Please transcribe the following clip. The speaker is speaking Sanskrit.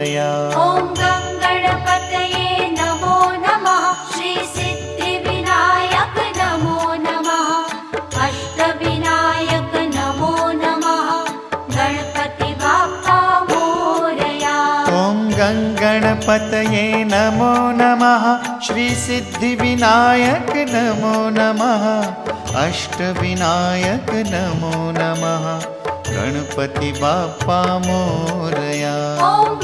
ॐ गं गणपतये नमो नमः। श्री सिद्धिविनायक नमो नमः। अष्टविनायक नमो नमः। गणपति बाप्पा मोरया। ॐ गं गणपतये नमो नमः। श्री सिद्धिविनायक नमो नमः। अष्टविनायक नमो नमः। गणपति बाप्पा मोरया। ॐ